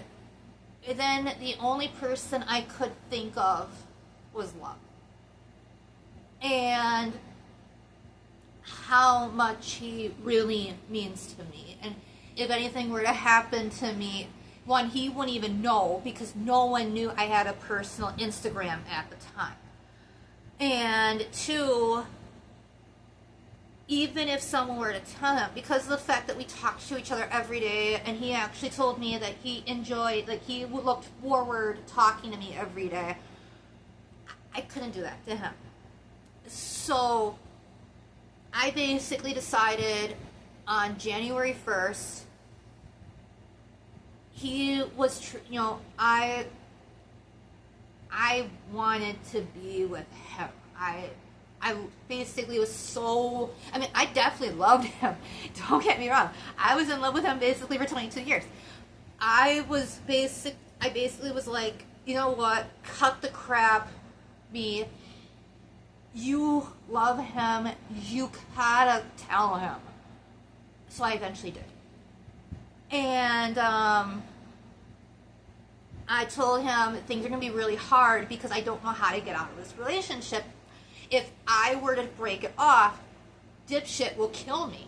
then the only person I could think of was Love. And how much he really means to me. And if anything were to happen to me, one, he wouldn't even know because no one knew I had a personal Instagram at the time. And two, even if someone were to tell him, because of the fact that we talked to each other every day, and he actually told me that he enjoyed, like he looked forward to talking to me every day, I couldn't do that to him. So I basically decided on January 1st, he was, I wanted to be with him. I basically was so, I definitely loved him. Don't get me wrong. I was in love with him basically for 22 years. I basically was like, you know what? Cut the crap, me. You love him. You gotta tell him. So I eventually did. And I told him things are going to be really hard because I don't know how to get out of this relationship. If I were to break it off, Dipshit will kill me.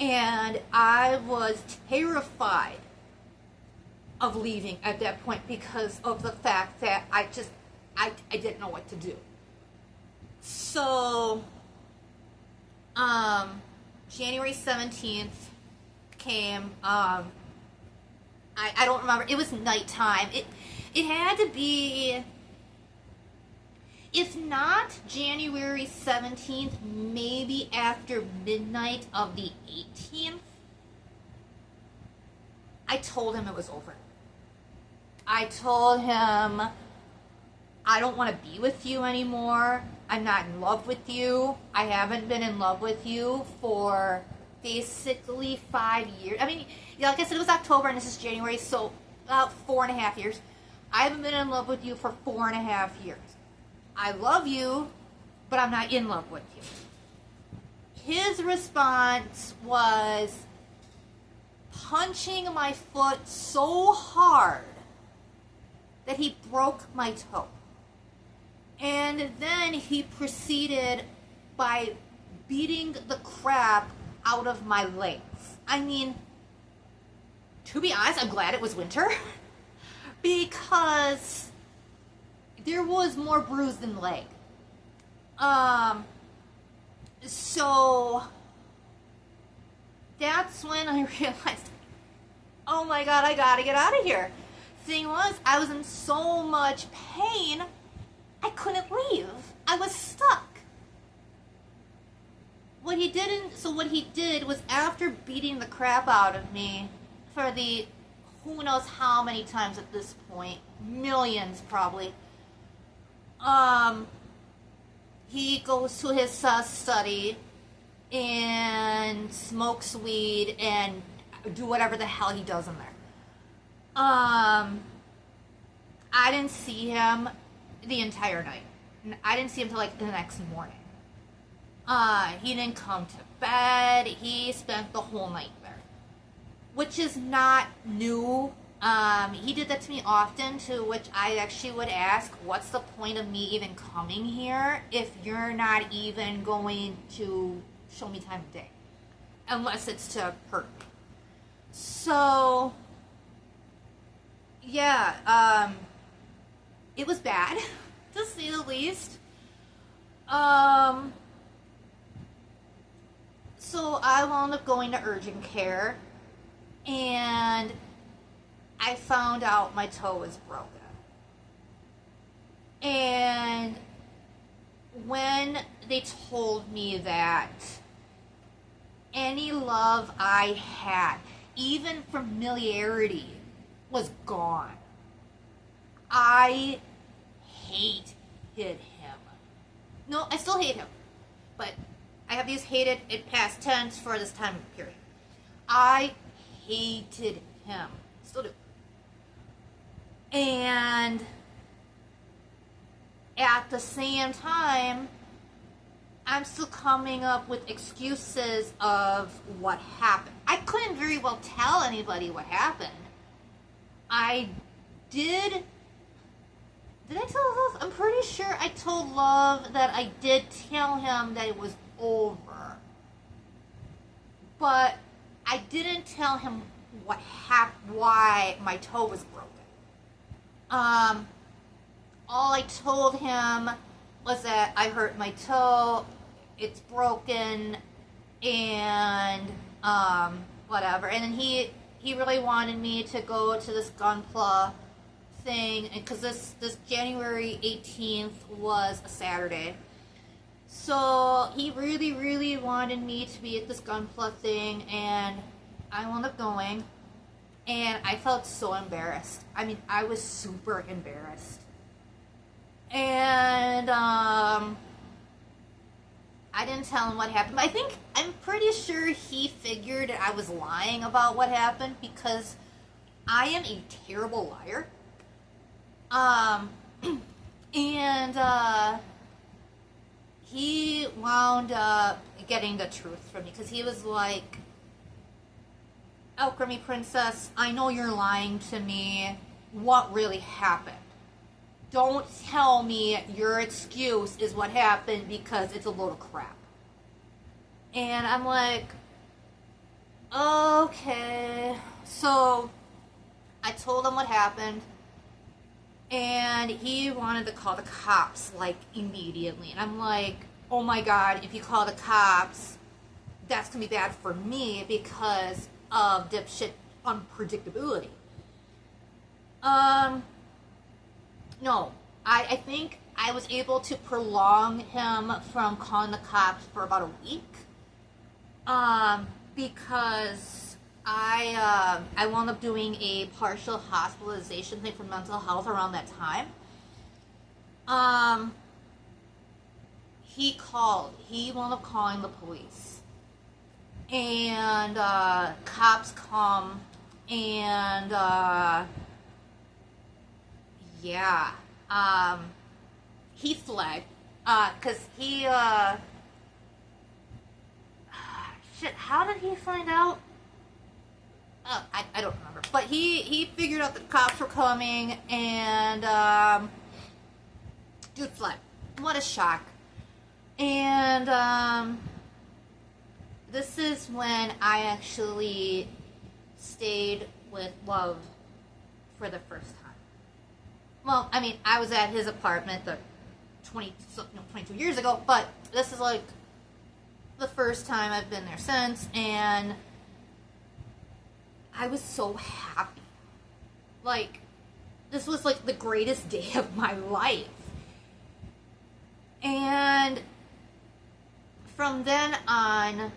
And I was terrified of leaving at that point because of the fact that I didn't know what to do. So, January 17th came, I don't remember, it was nighttime. It had to be, if not January 17th, maybe after midnight of the 18th, I told him it was over. I told him, I don't want to be with you anymore. I'm not in love with you. I haven't been in love with you for basically 5 years. Like I said, it was October and this is January, so about 4.5 years. I haven't been in love with you for 4.5 years. I love you, but I'm not in love with you. His response was punching my foot so hard that he broke my toe. And then he proceeded by beating the crap out of my legs. I mean, to be honest, I'm glad it was winter because there was more bruise than leg. So that's when I realized, oh my God, I gotta get out of here. Thing was, I was in so much pain, I couldn't leave. I was stuck. What he did was, after beating the crap out of me for the who knows how many times at this point, millions probably, he goes to his study and smokes weed and do whatever the hell he does in there. I didn't see him the entire night. I didn't see him till like the next morning. He didn't come to bed. He spent the whole night there, which is not new. He did that to me often, to which I actually would ask, what's the point of me even coming here if you're not even going to show me time of day? Unless it's to hurt me. So, yeah, it was bad, to say the least. So I wound up going to urgent care, and I found out my toe was broken. And when they told me that, any love I had, even familiarity, was gone. I hated him. No, I still hate him, but I have these hated in past tense for this time period. I hated him. Still do. And at the same time, I'm still coming up with excuses of what happened. I couldn't very well tell anybody what happened. I did I tell Love? I'm pretty sure I told Love that I did tell him that it was over. But I didn't tell him what happened, why my toe was broken. All I told him was that I hurt my toe, it's broken, and whatever. And then he really wanted me to go to this Gunpla thing, because this January 18th was a Saturday. So he really, really wanted me to be at this Gunpla thing, and I wound up going, and I felt so embarrassed. I mean, I was super embarrassed. And I didn't tell him what happened. But I'm pretty sure he figured I was lying about what happened, because I am a terrible liar. He wound up getting the truth from me, because he was like, Alchemy Princess, I know you're lying to me. What really happened? Don't tell me your excuse is what happened, because it's a load of crap. And I'm like, okay. So I told him what happened, and he wanted to call the cops, like, immediately. And I'm like, oh my God, if you call the cops, that's gonna be bad for me because of dipshit unpredictability. No, I think I was able to prolong him from calling the cops for about a week, because I wound up doing a partial hospitalization thing for mental health around that time. He wound up calling the police, and cops come, and yeah, he fled, cause he, shit, how did he find out? I don't remember. But he figured out that the cops were coming, and dude fled. What a shock. And this is when I actually stayed with love for the first time. Well, I mean, I was at his apartment 22 years ago, but this is like the first time I've been there since, and I was so happy. Like, this was like the greatest day of my life. And from then on,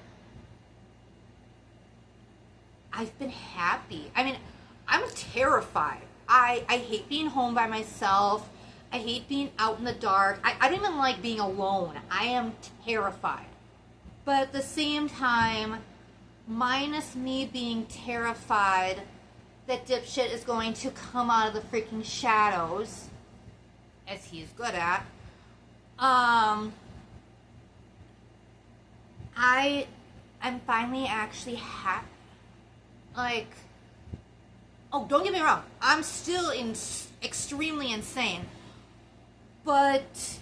I've been happy. I mean, I'm terrified. I hate being home by myself. I hate being out in the dark. I don't even like being alone. I am terrified. But at the same time, minus me being terrified that dipshit is going to come out of the freaking shadows, as he's good at, I'm finally actually happy. Like, oh, don't get me wrong, I'm still extremely insane, but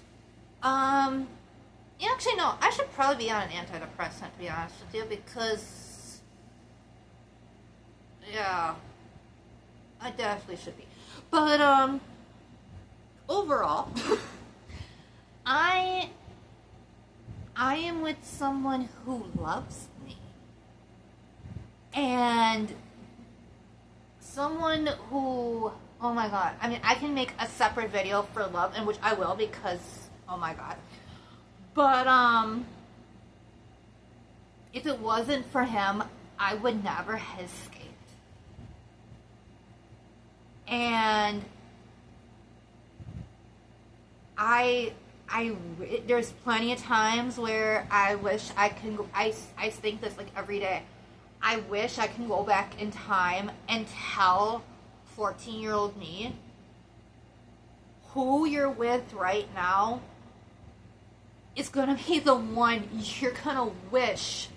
actually no, I should probably be on an antidepressant, to be honest with you, because yeah, I definitely should be. But overall, I am with someone who loves me. And someone who, oh my god, I mean, I can make a separate video for love, and which I will, because, oh my god. But, if it wasn't for him, I would never have escaped. And there's plenty of times where I wish I can go, I think this like every day. I wish I can go back in time and tell 14-year-old me, who you're with right now is gonna be the one you're gonna wish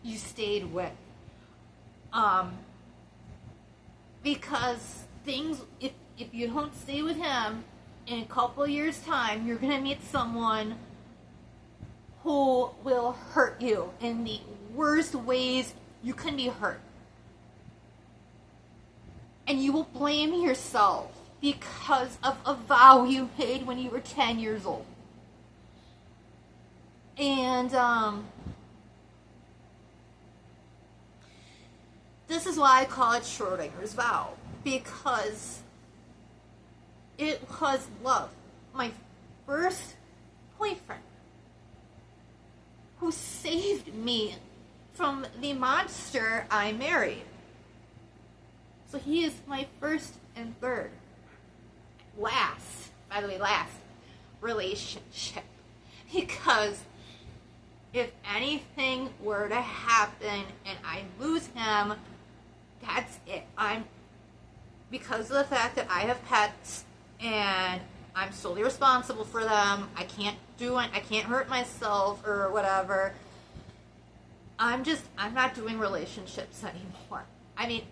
you stayed with. Because things, if you don't stay with him, in a couple years' time, you're gonna meet someone who will hurt you in the worst ways you can be hurt. And you will blame yourself because of a vow you made when you were 10 years old. And, this is why I call it Schrodinger's vow. Because it was love. My first boyfriend, who saved me from the monster I married. So he is my first and third, last relationship. Because if anything were to happen and I lose him, that's it. Because of the fact that I have pets and I'm solely responsible for them, I can't hurt myself or whatever. I'm not doing relationships anymore. I mean,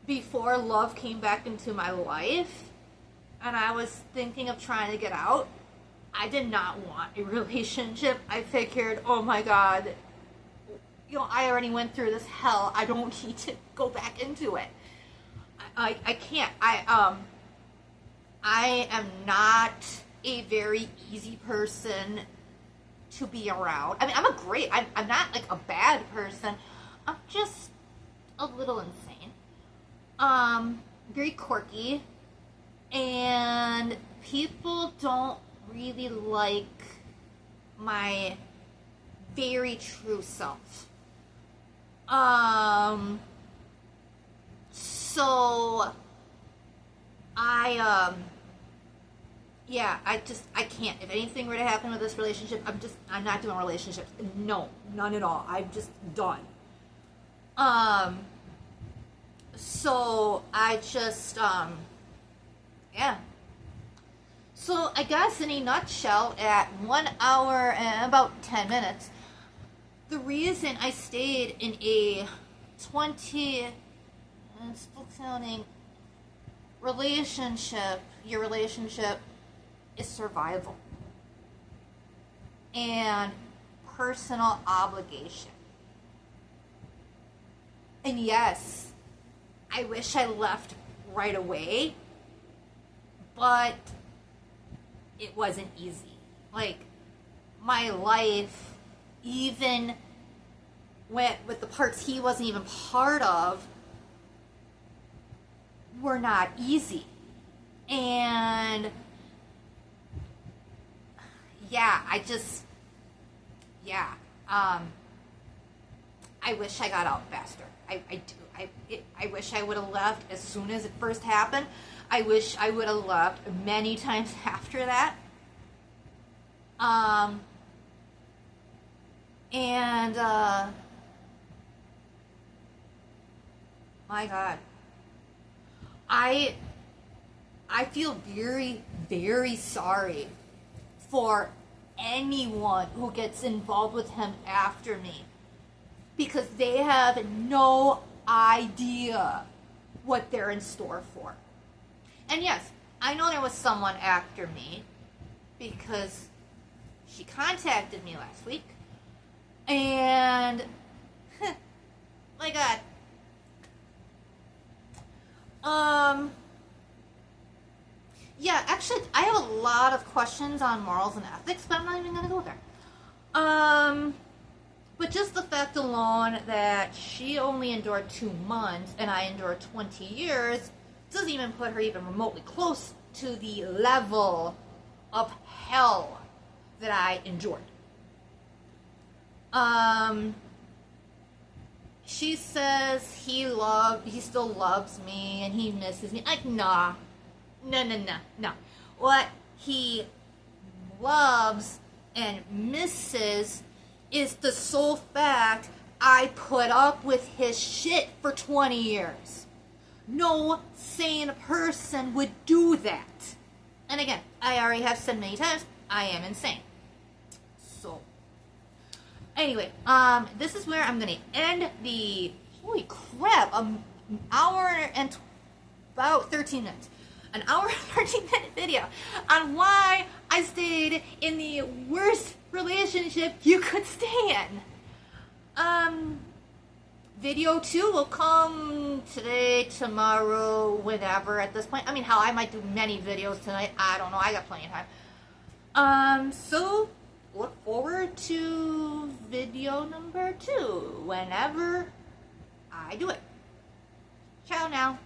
before love came back into my life and I was thinking of trying to get out, I did not want a relationship. I figured, oh my god, I already went through this hell. I don't need to go back into it. I can't. I am not a very easy person to be around. I mean, I'm not like a bad person. I'm just a little insane. Very quirky. And people don't really like my very true self. So I can't. If anything were to happen with this relationship, I'm not doing relationships. No, none at all. I'm just done. So I just, yeah. So I guess in a nutshell, at 1 hour and about 10 minutes, the reason I stayed in a 20, I'm still counting, relationship, your relationship is survival and personal obligation. And yes, I wish I left right away, but it wasn't easy. Like, my life, even with the parts he wasn't even part of, were not easy. And yeah, I wish I got out faster. I do. I wish I would have left as soon as it first happened. I wish I would have left many times after that. My God. I feel very, very sorry for anyone who gets involved with him after me, because they have no idea what they're in store for. And yes, I know there was someone after me because she contacted me last week, and my God. Yeah, actually, I have a lot of questions on morals and ethics, but I'm not even gonna go there. But just the fact alone that she only endured 2 months and I endured 20 years doesn't even put her even remotely close to the level of hell that I endured. She says he still loves me and he misses me. Like, nah. No. What he loves and misses is the sole fact I put up with his shit for 20 years. No sane person would do that. And again, I already have said many times, I am insane. So, anyway, this is where I'm going to end the, holy crap, an hour and about 13 minutes. An hour and 13-minute video on why I stayed in the worst relationship you could stay in. Video 2 will come today, tomorrow, whenever at this point. I mean, hell, I might do many videos tonight. I don't know. I got plenty of time. So look forward to video number 2 whenever I do it. Ciao now.